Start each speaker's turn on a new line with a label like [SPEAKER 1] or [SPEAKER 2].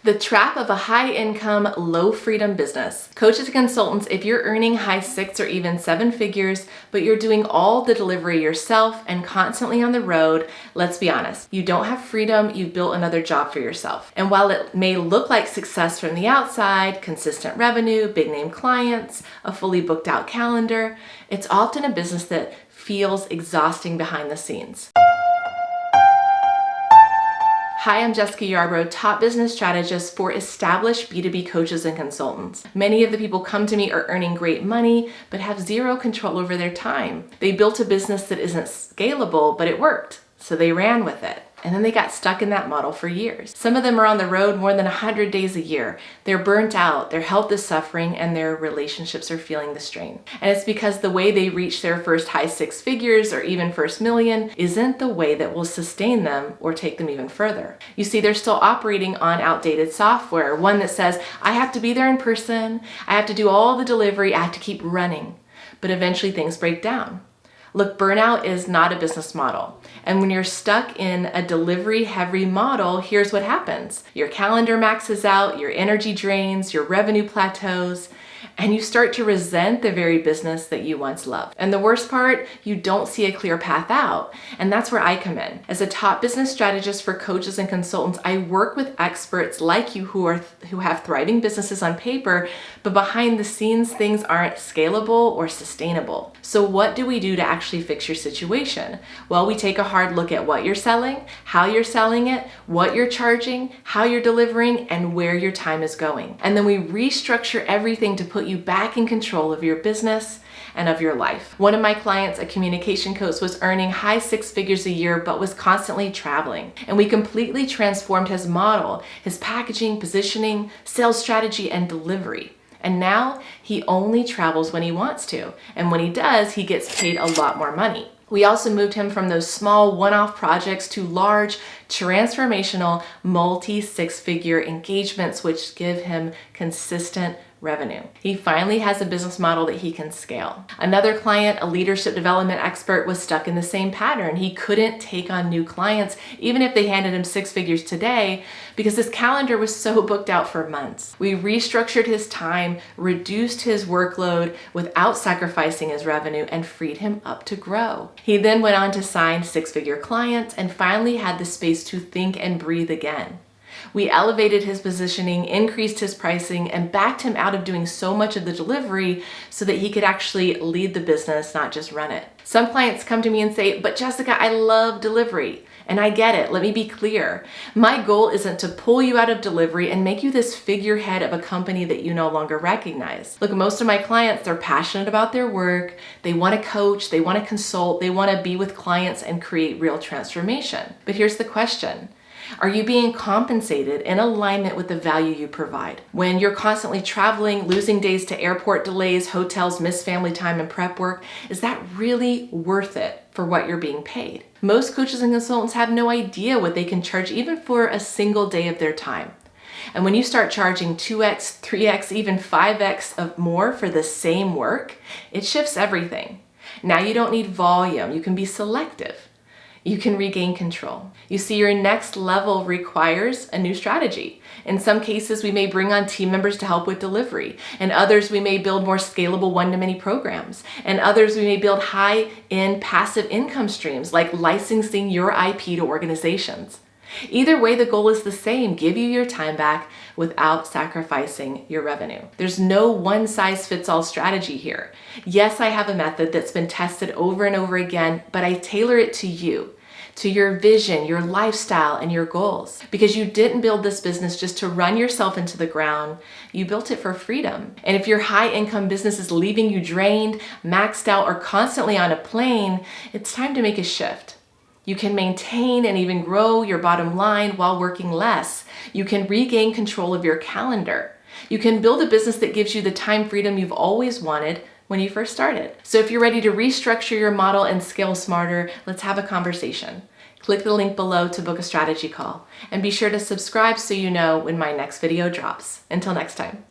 [SPEAKER 1] The trap of a high-income, low-freedom business. Coaches and consultants, if you're earning high 6 or even 7 figures, but you're doing all the delivery yourself and constantly on the road, let's be honest, you don't have freedom, you've built another job for yourself. And while it may look like success from the outside, consistent revenue, big-name clients, a fully booked-out calendar, it's often a business that feels exhausting behind the scenes. Hi, I'm Jessica Yarbrough, top business strategist for established B2B coaches and consultants. Many of the people come to me are earning great money, but have zero control over their time. They built a business that isn't scalable, but it worked, so they ran with it. And then they got stuck in that model for years. Some of them are on the road more than 100 days a year. They're burnt out, their health is suffering, and their relationships are feeling the strain. And it's because the way they reach their first high 6 figures or even first million isn't the way that will sustain them or take them even further. You see, they're still operating on outdated software, one that says, I have to be there in person, I have to do all the delivery, I have to keep running. But eventually things break down. Look, burnout is not a business model. And when you're stuck in a delivery-heavy model, here's what happens. Your calendar maxes out, your energy drains, your revenue plateaus, and you start to resent the very business that you once loved. And the worst part, you don't see a clear path out. And that's where I come in. As a top business strategist for coaches and consultants, I work with experts like you who have thriving businesses on paper, but behind the scenes, things aren't scalable or sustainable. So what do we do to actually fix your situation? Well, we take a hard look at what you're selling, how you're selling it, what you're charging, how you're delivering, and where your time is going. And then we restructure everything to put you back in control of your business and of your life. One of my clients, a communication coach, was earning high 6 figures a year, but was constantly traveling. And we completely transformed his model, his packaging, positioning, sales strategy, and delivery. And now he only travels when he wants to. And when he does, he gets paid a lot more money. We also moved him from those small one-off projects to large, transformational, multi-6-figure engagements, which give him consistent revenue. He finally has a business model that he can scale. Another client, a leadership development expert, was stuck in the same pattern. He couldn't take on new clients, even if they handed him 6 figures today, because his calendar was so booked out for months. We restructured his time, reduced his workload without sacrificing his revenue, and freed him up to grow. He then went on to sign 6-figure clients and finally had the space to think and breathe again. We elevated his positioning, increased his pricing, and backed him out of doing so much of the delivery so that he could actually lead the business, not just run it. Some clients come to me and say, but Jessica, I love delivery. And I get it. Let me be clear. My goal isn't to pull you out of delivery and make you this figurehead of a company that you no longer recognize. Look, most of my clients, they're passionate about their work. They want to coach. They want to consult. They want to be with clients and create real transformation. But here's the question. Are you being compensated in alignment with the value you provide? When you're constantly traveling, losing days to airport delays, hotels, missed family time, and prep work, is that really worth it for what you're being paid? Most coaches and consultants have no idea what they can charge even for a single day of their time. And when you start charging 2x, 3x, even 5x of more for the same work, it shifts everything. Now you don't need volume. You can be selective. You can regain control. You see, your next level requires a new strategy. In some cases, we may bring on team members to help with delivery. In others, we may build more scalable one-to-many programs. And others, we may build high-end passive income streams like licensing your IP to organizations. Either way, the goal is the same: give you your time back without sacrificing your revenue. There's no one-size-fits-all strategy here. Yes, I have a method that's been tested over and over again, but I tailor it to you, to your vision, your lifestyle, and your goals. Because you didn't build this business just to run yourself into the ground. You built it for freedom. And if your high-income business is leaving you drained, maxed out, or constantly on a plane, it's time to make a shift. You can maintain and even grow your bottom line while working less. You can regain control of your calendar. You can build a business that gives you the time freedom you've always wanted when you first started. So if you're ready to restructure your model and scale smarter, let's have a conversation. Click the link below to book a strategy call. And be sure to subscribe so you know when my next video drops. Until next time.